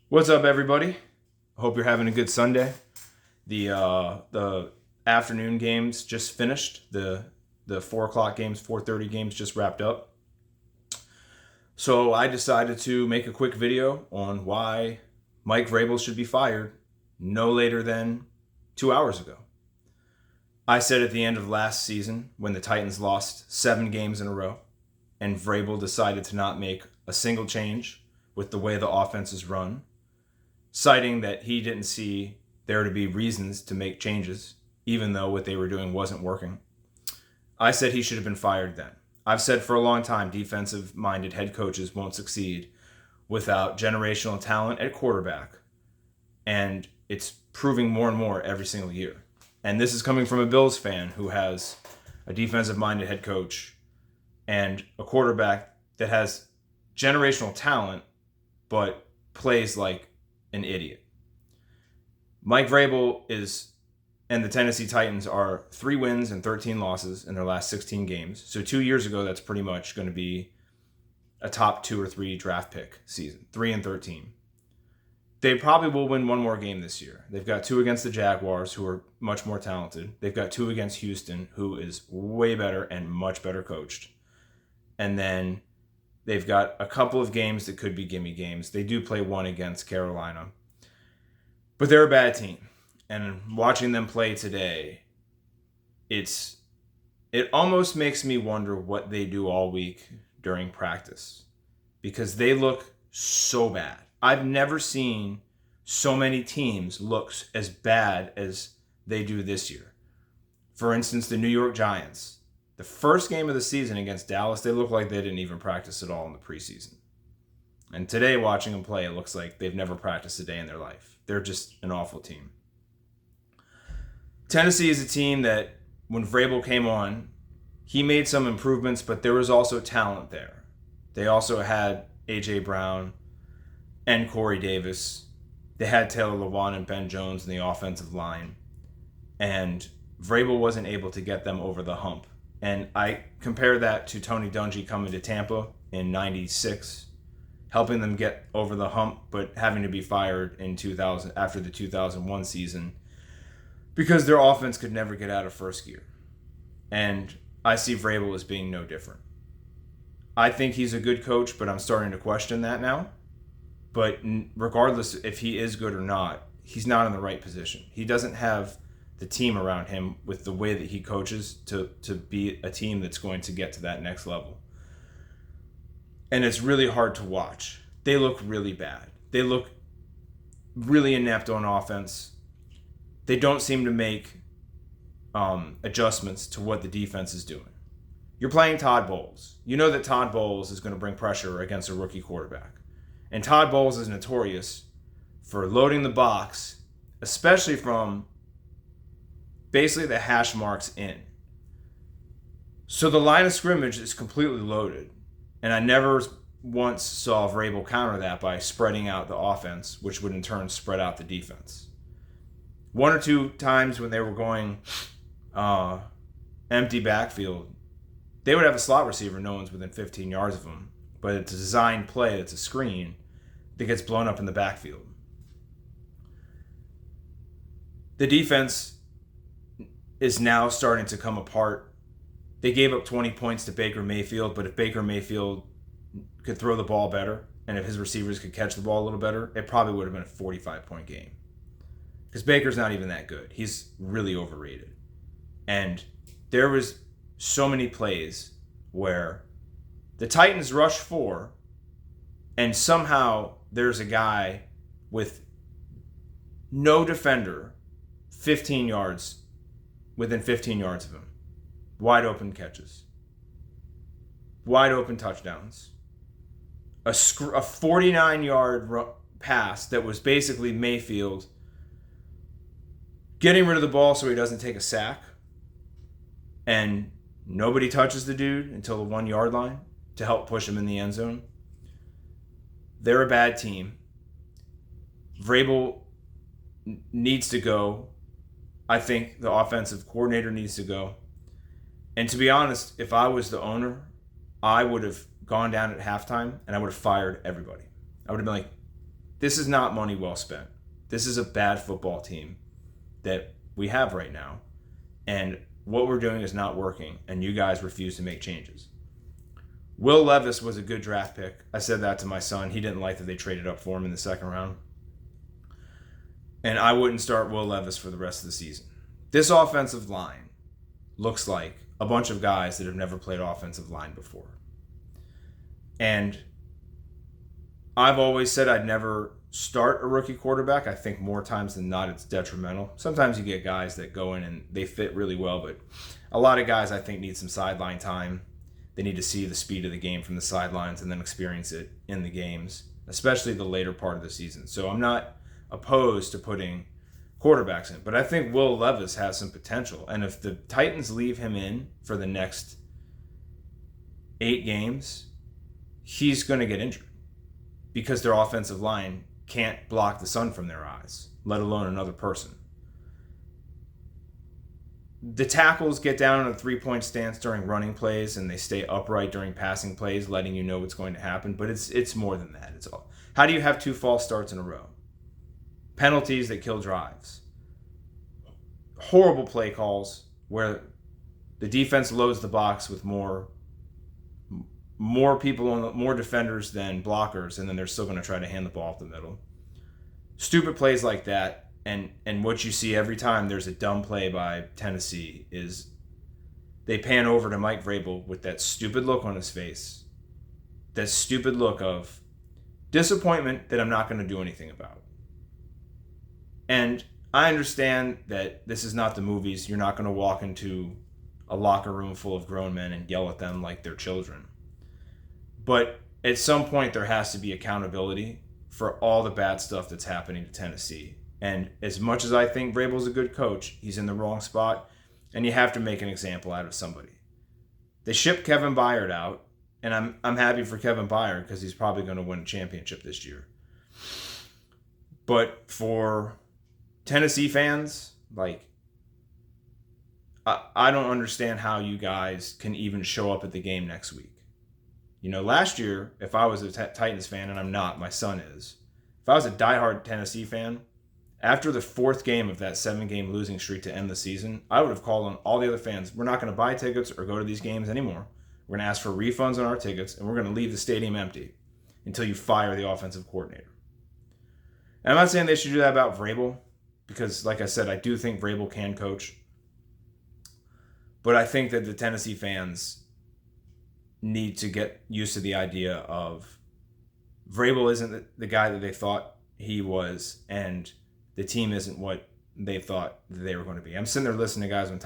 What's up, everybody? I hope you're having a good Sunday. The afternoon games just finished. The 4 o'clock games, 4:30 games just wrapped up. So I decided to make a quick video on why Mike Vrabel should be fired no later than 2 hours ago. I said at the end of last season, when the Titans lost 7 games in a row, and Vrabel decided to not make a single change with the way the offense is run, citing that he didn't see there to be reasons to make changes, even though what they were doing wasn't working. I said he should have been fired then. I've said for a long time defensive-minded head coaches won't succeed without generational talent at quarterback, and it's proving more and more every single year. And this is coming from a Bills fan who has a defensive-minded head coach and a quarterback that has generational talent but plays like an idiot. Mike Vrabel and the Tennessee Titans are 3 wins and 13 losses in their last 16 games. So 2 years ago, that's pretty much going to be a top 2 or 3 draft pick season, 3-13. They probably will win one more game this year. They've got 2 against the Jaguars, who are much more talented. They've got 2 against Houston, who is way better and much better coached. And then they've got a couple of games that could be gimme games. They do play one against Carolina. But they're a bad team. And watching them play today, it almost makes me wonder what they do all week during practice. Because they look so bad. I've never seen so many teams look as bad as they do this year. For instance, the New York Giants. The first game of the season against Dallas, they look like they didn't even practice at all in the preseason. And today, watching them play, it looks like they've never practiced a day in their life. They're just an awful team. Tennessee is a team that, when Vrabel came on, he made some improvements, but there was also talent there. They also had A.J. Brown and Corey Davis. They had Taylor Lewan and Ben Jones in the offensive line. And Vrabel wasn't able to get them over the hump. And I compare that to Tony Dungy coming to Tampa in '96, helping them get over the hump, but having to be fired in 2000 after the 2001 season because their offense could never get out of first gear. And I see Vrabel as being no different. I think he's a good coach, but I'm starting to question that now. But regardless if he is good or not, he's not in the right position. He doesn't have the team around him with the way that he coaches to be a team that's going to get to that next level. And it's really hard to watch. They look really bad. They look really inept on offense. They don't seem to make adjustments to what the defense is doing. You're playing Todd Bowles. You know that Todd Bowles is going to bring pressure against a rookie quarterback. And Todd Bowles is notorious for loading the box, especially from basically the hash marks in. So the line of scrimmage is completely loaded. And I never once saw Vrabel counter that by spreading out the offense, which would in turn spread out the defense. 1 or 2 times when they were going empty backfield, they would have a slot receiver, no one's within 15 yards of them. But it's a designed play, it's a screen that gets blown up in the backfield. The defense is now starting to come apart. They gave up 20 points to Baker Mayfield, but if Baker Mayfield could throw the ball better, and if his receivers could catch the ball a little better, it probably would have been a 45-point game. Because Baker's not even that good. He's really overrated. And there was so many plays where the Titans rush 4, and somehow there's a guy with no defender 15 yards, within 15 yards of him. Wide open catches. Wide open touchdowns. A 49-yard pass that was basically Mayfield getting rid of the ball so he doesn't take a sack. And nobody touches the dude until the 1 yard line to help push him in the end zone. They're a bad team. Vrabel needs to go. I think the offensive coordinator needs to go. And to be honest, if I was the owner, I would have gone down at halftime and I would have fired everybody. I would have been like, this is not money well spent. This is a bad football team that we have right now. And what we're doing is not working, and you guys refuse to make changes. Will Levis was a good draft pick. I said that to my son. He didn't like that they traded up for him in the second round. And I wouldn't start Will Levis for the rest of the season. This offensive line looks like a bunch of guys that have never played offensive line before. And I've always said I'd never start a rookie quarterback. I think more times than not it's detrimental. Sometimes you get guys that go in and they fit really well, but a lot of guys I think need some sideline time. They need to see the speed of the game from the sidelines and then experience it in the games, especially the later part of the season. So I'm not opposed to putting quarterbacks in, but I think Will Levis has some potential. And if the Titans leave him in for the next 8 games, he's going to get injured because their offensive line can't block the sun from their eyes, let alone another person. The tackles get down in a 3-point stance during running plays, and they stay upright during passing plays, letting you know what's going to happen. But it's more than that. It's all. How do you have 2 false starts in a row? Penalties that kill drives. Horrible play calls where the defense loads the box with more people, more defenders than blockers, and then they're still going to try to hand the ball off the middle. Stupid plays like that. And what you see every time there's a dumb play by Tennessee is they pan over to Mike Vrabel with that stupid look on his face. That stupid look of disappointment that I'm not going to do anything about. And I understand that this is not the movies. You're not going to walk into a locker room full of grown men and yell at them like they're children. But at some point there has to be accountability for all the bad stuff that's happening to Tennessee. And as much as I think Vrabel's a good coach, he's in the wrong spot, and you have to make an example out of somebody. They shipped Kevin Byard out, and I'm happy for Kevin Byard because he's probably going to win a championship this year. But for Tennessee fans, like, I don't understand how you guys can even show up at the game next week. You know, last year, if I was a Titans fan, and I'm not, my son is, if I was a diehard Tennessee fan, after the 4th game of that 7-game losing streak to end the season, I would have called on all the other fans. We're not going to buy tickets or go to these games anymore. We're going to ask for refunds on our tickets, and we're going to leave the stadium empty until you fire the offensive coordinator. And I'm not saying they should do that about Vrabel, because, like I said, I do think Vrabel can coach. But I think that the Tennessee fans need to get used to the idea of Vrabel isn't the guy that they thought he was, and the team isn't what they thought they were going to be. I'm sitting there listening to guys on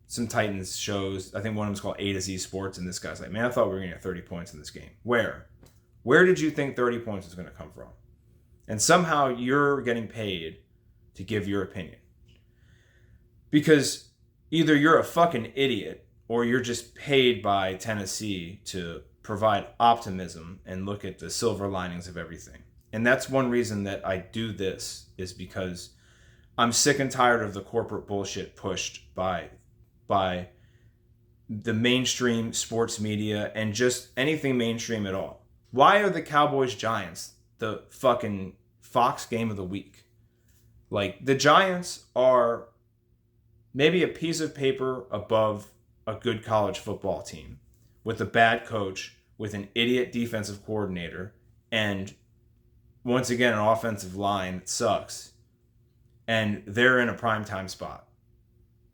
some Titans shows. I think one of them's called A to Z Sports, and this guy's like, man, I thought we were going to get 30 points in this game. Where did you think 30 points was going to come from? And somehow you're getting paid to give your opinion. Because either you're a fucking idiot or you're just paid by Tennessee to provide optimism and look at the silver linings of everything. And that's one reason that I do this, is because I'm sick and tired of the corporate bullshit pushed by the mainstream sports media and just anything mainstream at all. Why are the Cowboys-Giants the fucking Fox game of the week? Like, the Giants are maybe a piece of paper above a good college football team with a bad coach, with an idiot defensive coordinator, and once again, an offensive line that sucks, and they're in a primetime spot.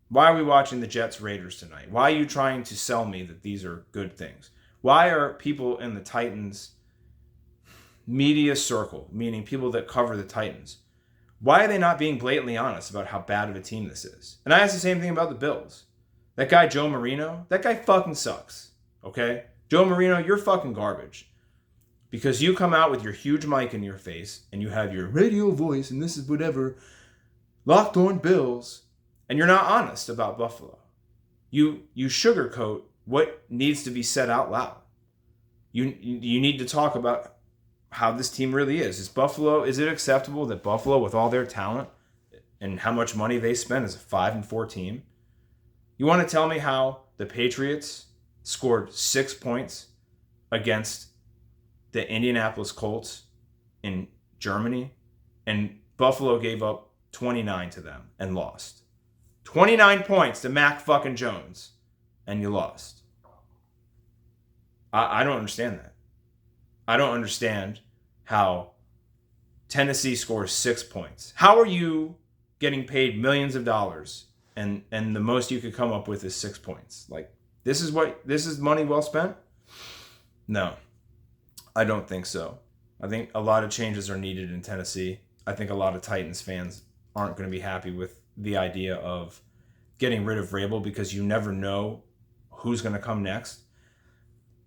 Why are we watching the Jets-Raiders tonight? Why are you trying to sell me that these are good things? Why are people in the Titans media circle, meaning people that cover the Titans, why are they not being blatantly honest about how bad of a team this is? And I ask the same thing about the Bills. That guy, Joe Marino, that guy fucking sucks, okay? Joe Marino, you're fucking garbage. Because you come out with your huge mic in your face and you have your radio voice and this is whatever, Locked On Bills, and you're not honest about Buffalo. You sugarcoat what needs to be said out loud. You need to talk about how this team really is. Is it acceptable that Buffalo, with all their talent and how much money they spend, is a 5-4 team? You want to tell me how the Patriots scored 6 points against the Indianapolis Colts in Germany, and Buffalo gave up 29 to them and lost. 29 points to Mac fucking Jones, and you lost. I don't understand that. I don't understand how Tennessee scores 6 points. How are you getting paid millions of dollars and the most you could come up with is 6 points? Like, this is money well spent? No, I don't think so. I think a lot of changes are needed in Tennessee. I think a lot of Titans fans aren't going to be happy with the idea of getting rid of Vrabel because you never know who's going to come next.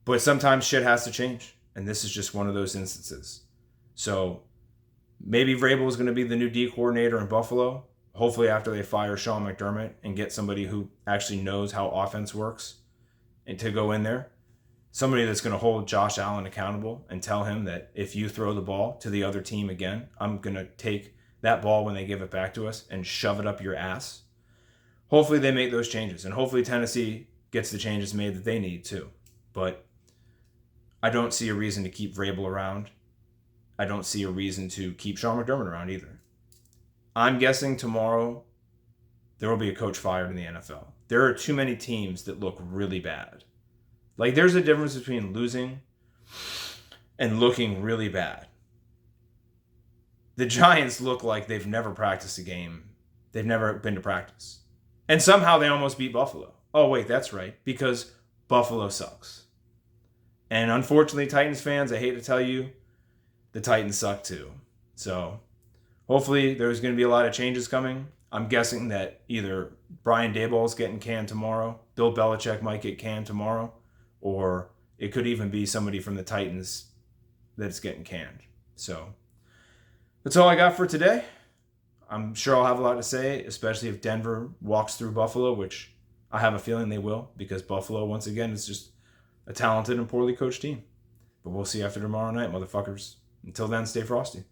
But sometimes shit has to change, and this is just one of those instances. So maybe Vrabel is going to be the new D coordinator in Buffalo. Hopefully after they fire Sean McDermott and get somebody who actually knows how offense works and to go in there. Somebody that's going to hold Josh Allen accountable and tell him that if you throw the ball to the other team again, I'm going to take that ball when they give it back to us and shove it up your ass. Hopefully they make those changes, and hopefully Tennessee gets the changes made that they need too. But I don't see a reason to keep Vrabel around. I don't see a reason to keep Sean McDermott around either. I'm guessing tomorrow there will be a coach fired in the NFL. There are too many teams that look really bad. Like, there's a difference between losing and looking really bad. The Giants look like they've never practiced a game. They've never been to practice. And somehow they almost beat Buffalo. Oh, wait, that's right. Because Buffalo sucks. And unfortunately, Titans fans, I hate to tell you, the Titans suck too. So hopefully there's going to be a lot of changes coming. I'm guessing that either Brian Daboll is getting canned tomorrow, Bill Belichick might get canned tomorrow, or it could even be somebody from the Titans that's getting canned. So that's all I got for today. I'm sure I'll have a lot to say, especially if Denver walks through Buffalo, which I have a feeling they will, because Buffalo, once again, is just a talented and poorly coached team. But we'll see after tomorrow night, motherfuckers. Until then, stay frosty.